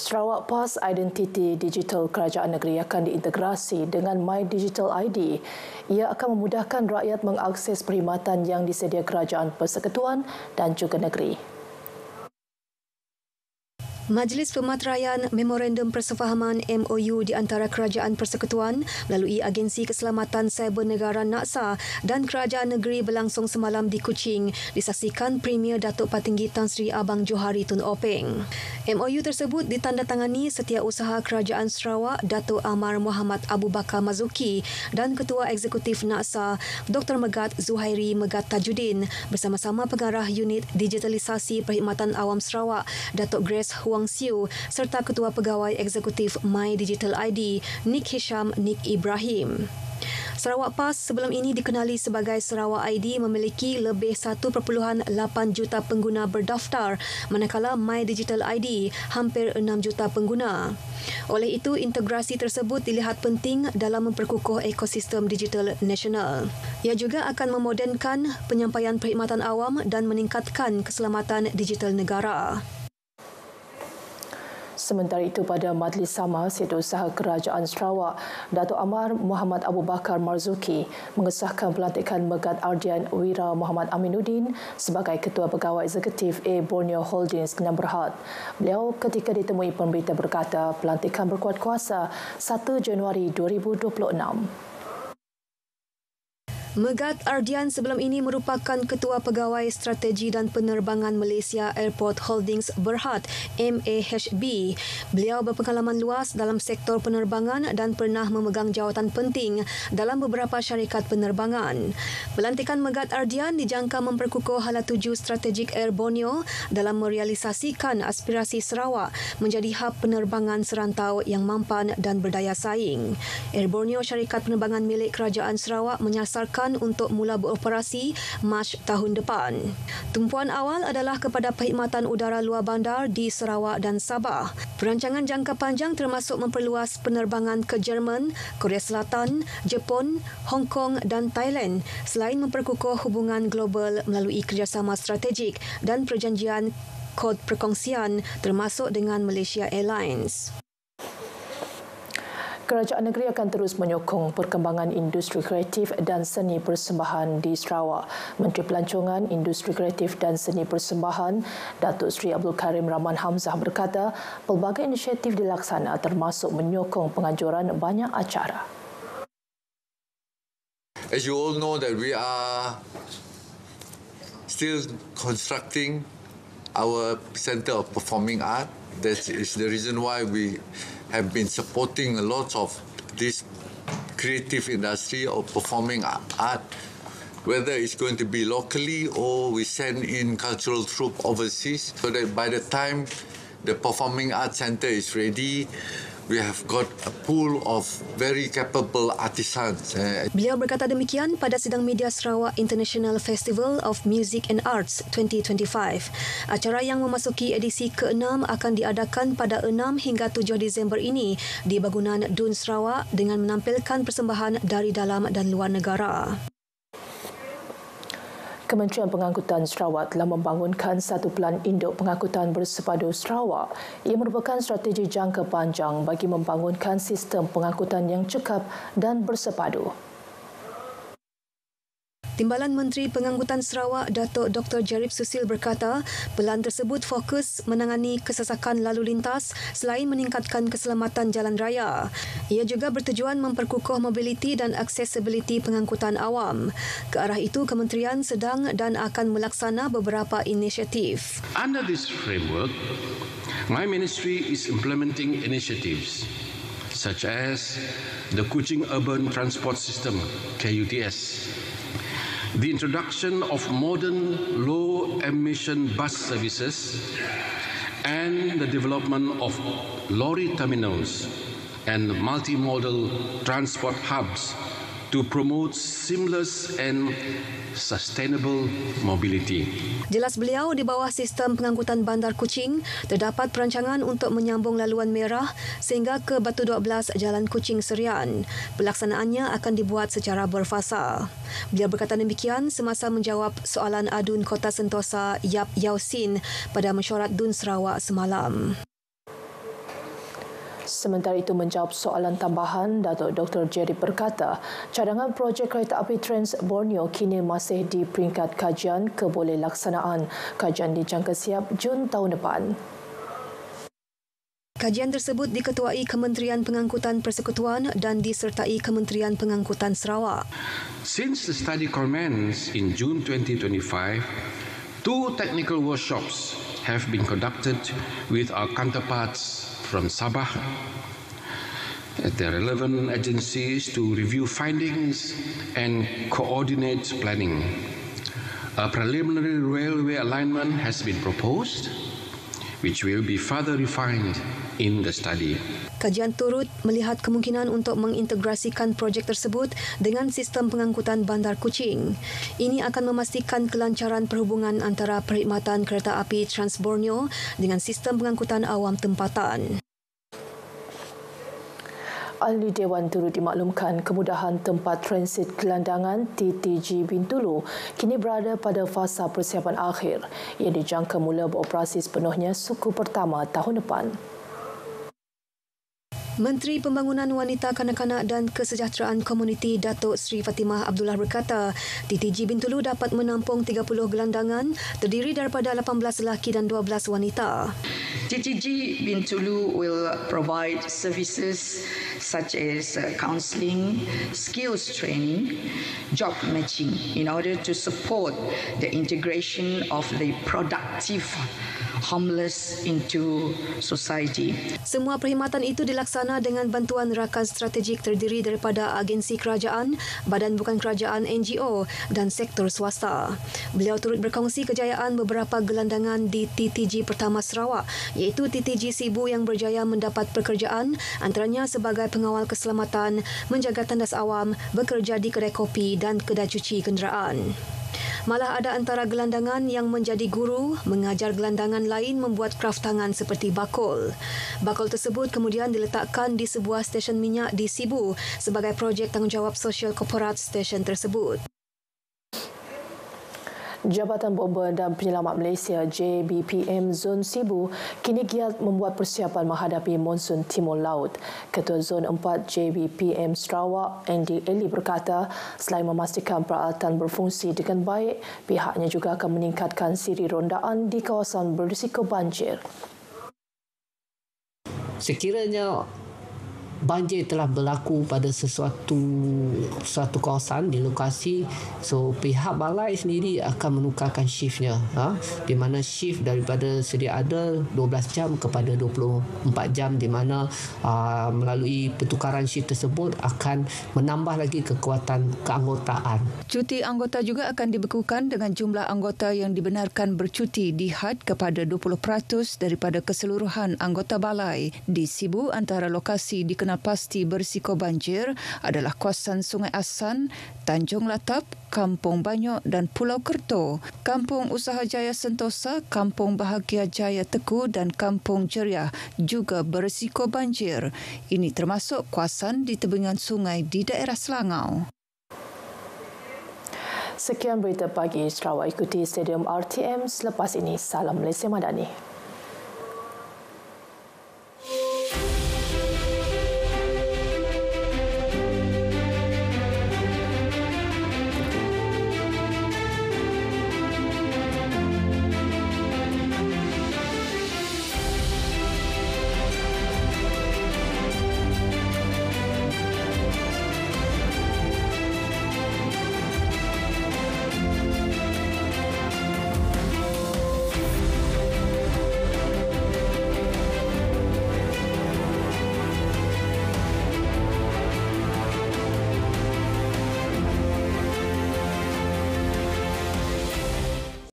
Sarawak PAS Identiti Digital Kerajaan Negeri akan diintegrasi dengan My Digital ID. Ia akan memudahkan rakyat mengakses perkhidmatan yang disedia Kerajaan Persekutuan dan juga negeri. Majlis Pemateraian Memorandum Persefahaman MOU di antara Kerajaan Persekutuan melalui Agensi Keselamatan Cyber Negara NAKSA dan Kerajaan Negeri berlangsung semalam di Kuching disaksikan Premier Datuk Patinggi Tan Sri Abang Johari Tun Openg. MOU tersebut ditandatangani Setiausaha Kerajaan Sarawak Datuk Amar Muhammad Abu Bakar Mazuki dan Ketua Eksekutif NAKSA Dr. Megat Zuhairi Megat Tajuddin bersama-sama Pengarah Unit Digitalisasi Perkhidmatan Awam Sarawak Datuk Grace Wang Siu serta Ketua Pegawai Eksekutif My Digital ID Nik Hisham Nik Ibrahim. Sarawak PAS sebelum ini dikenali sebagai Sarawak ID memiliki lebih 1.8 juta pengguna berdaftar manakala My Digital ID hampir 6 juta pengguna. Oleh itu, integrasi tersebut dilihat penting dalam memperkukuh ekosistem digital nasional. Ia juga akan memodernkan penyampaian perkhidmatan awam dan meningkatkan keselamatan digital negara. Sementara itu, pada majlis sama, Setiausaha Kerajaan Sarawak, Datuk Amar Muhammad Abu Bakar Marzuki mengesahkan pelantikan Megat Ardian Wira Muhammad Aminuddin sebagai Ketua Pegawai Eksekutif Borneo Holdings Kenyam Berhad. Beliau ketika ditemui pemberita berkata pelantikan berkuat kuasa 1 Januari 2026. Megat Ardian sebelum ini merupakan Ketua Pegawai Strategi dan Penerbangan Malaysia Airport Holdings Berhad MAHB. Beliau berpengalaman luas dalam sektor penerbangan dan pernah memegang jawatan penting dalam beberapa syarikat penerbangan. Pelantikan Megat Ardian dijangka memperkukuh hala tuju strategik Air Borneo dalam merealisasikan aspirasi Sarawak menjadi hub penerbangan serantau yang mampan dan berdaya saing. Air Borneo, syarikat penerbangan milik Kerajaan Sarawak, menyasarkan untuk mula beroperasi Mac tahun depan. Tumpuan awal adalah kepada perkhidmatan udara luar bandar di Sarawak dan Sabah. Perancangan jangka panjang termasuk memperluas penerbangan ke Jerman, Korea Selatan, Jepun, Hong Kong dan Thailand selain memperkukuh hubungan global melalui kerjasama strategik dan perjanjian kod perkongsian termasuk dengan Malaysia Airlines. Kerajaan negeri akan terus menyokong perkembangan industri kreatif dan seni persembahan di Sarawak. Menteri Pelancongan, Industri Kreatif dan Seni Persembahan, Datuk Seri Abdul Karim Rahman Hamzah berkata, pelbagai inisiatif dilaksana termasuk menyokong penganjuran banyak acara. As you all know that we are still constructing our Centre of Performing Art. That is the reason why we have been supporting a lot of this creative industry of performing art, whether it's going to be locally or we send in cultural troupe overseas, so that by the time the Performing Arts Centre is ready, we have got a pool of very capable artisans. Beliau berkata demikian pada sidang media Sarawak International Festival of Music and Arts 2025. Acara yang memasuki edisi ke-6 akan diadakan pada 6 hingga 7 Disember ini di bangunan Dun Sarawak dengan menampilkan persembahan dari dalam dan luar negara. Kementerian Pengangkutan Sarawak telah membangunkan satu pelan induk pengangkutan bersepadu Sarawak. Ia merupakan strategi jangka panjang bagi membangunkan sistem pengangkutan yang cekap dan bersepadu. Timbalan Menteri Pengangkutan Sarawak, Datuk Dr. Jarib Susil berkata, pelan tersebut fokus menangani kesesakan lalu lintas selain meningkatkan keselamatan jalan raya. Ia juga bertujuan memperkukuh mobiliti dan aksesibiliti pengangkutan awam. Ke arah itu, kementerian sedang dan akan melaksana beberapa inisiatif. Under this framework, my ministry is implementing initiatives such as the Kuching Urban Transport System, KUTS, the introduction of modern low-emission bus services, and the development of lorry terminals and multimodal transport hubs to promote seamless and sustainable mobility. Jelas beliau, di bawah sistem pengangkutan bandar Kuching, terdapat perancangan untuk menyambung laluan merah sehingga ke Batu 12 Jalan Kuching Serian. Pelaksanaannya akan dibuat secara berfasa. Beliau berkata demikian semasa menjawab soalan adun Kota Sentosa Yap Yausin pada mesyuarat Dun Sarawak semalam. Sementara itu menjawab soalan tambahan, Datuk Dr. Jerry berkata, cadangan projek kereta api Trans Borneo kini masih di peringkat kajian keboleh laksanaan. Kajian dijangka siap Jun tahun depan. Kajian tersebut diketuai Kementerian Pengangkutan Persekutuan dan disertai Kementerian Pengangkutan Sarawak. Since the study commenced in June 2025, 2 technical workshops have been conducted with our counterparts from Sabah at the relevant agencies to review findings and coordinate planning. A preliminary railway alignment has been proposed, which will be further refined in the study. Kajian turut melihat kemungkinan untuk mengintegrasikan projek tersebut dengan sistem pengangkutan bandar Kuching. Ini akan memastikan kelancaran perhubungan antara perkhidmatan kereta api Trans Borneo dengan sistem pengangkutan awam tempatan. Ahli Dewan turut dimaklumkan kemudahan tempat transit gelandangan TTG Bintulu kini berada pada fasa persiapan akhir. Ia dijangka mula beroperasi sepenuhnya suku pertama tahun depan. Menteri Pembangunan Wanita, Kanak-kanak dan Kesejahteraan Komuniti Datuk Seri Fatimah Abdullah berkata, TTG Bintulu dapat menampung 30 gelandangan terdiri daripada 18 lelaki dan 12 wanita. TTG Bintulu will provide services such as counselling, skills training, job matching in order to support the integration of the productive homeless into society. Semua perkhidmatan itu dilaksana dengan bantuan rakan strategik terdiri daripada agensi kerajaan, badan bukan kerajaan NGO dan sektor swasta. Beliau turut berkongsi kejayaan beberapa gelandangan di TTG pertama Sarawak, iaitu TTG Sibu yang berjaya mendapat pekerjaan antaranya sebagai pengawal keselamatan, menjaga tandas awam, bekerja di kedai kopi dan kedai cuci kenderaan. Malah ada antara gelandangan yang menjadi guru, mengajar gelandangan lain membuat kraf tangan seperti bakul. Bakul tersebut kemudian diletakkan di sebuah stesen minyak di Sibu sebagai projek tanggungjawab sosial korporat stesen tersebut. Jabatan Bomba dan Penyelamat Malaysia JBPM Zon Sibu kini giat membuat persiapan menghadapi monsun Timur Laut. Ketua Zon 4 JBPM Sarawak, Andy Eli berkata, selain memastikan peralatan berfungsi dengan baik, pihaknya juga akan meningkatkan siri rondaan di kawasan berisiko banjir. Sekiranya banjir telah berlaku pada sesuatu kawasan di lokasi, so pihak balai sendiri akan menukarkan shiftnya, di mana shift daripada sedia ada 12 jam kepada 24 jam, di mana melalui pertukaran shift tersebut akan menambah lagi kekuatan keanggotaan. Cuti anggota juga akan dibekukan dengan jumlah anggota yang dibenarkan bercuti dihad kepada 20% daripada keseluruhan anggota balai. Di Sibu, antara lokasi dikenal pasti berisiko banjir adalah kawasan Sungai Asan, Tanjung Latap, Kampung Banyok dan Pulau Kerto, Kampung Usaha Jaya Sentosa, Kampung Bahagia Jaya Teku dan Kampung Jeriah juga berisiko banjir. Ini termasuk kawasan di tebingan sungai di daerah Selangau. Sekian berita pagi Sarawak. Ikuti Stadium RTM selepas ini. Salam Malaysia Madani.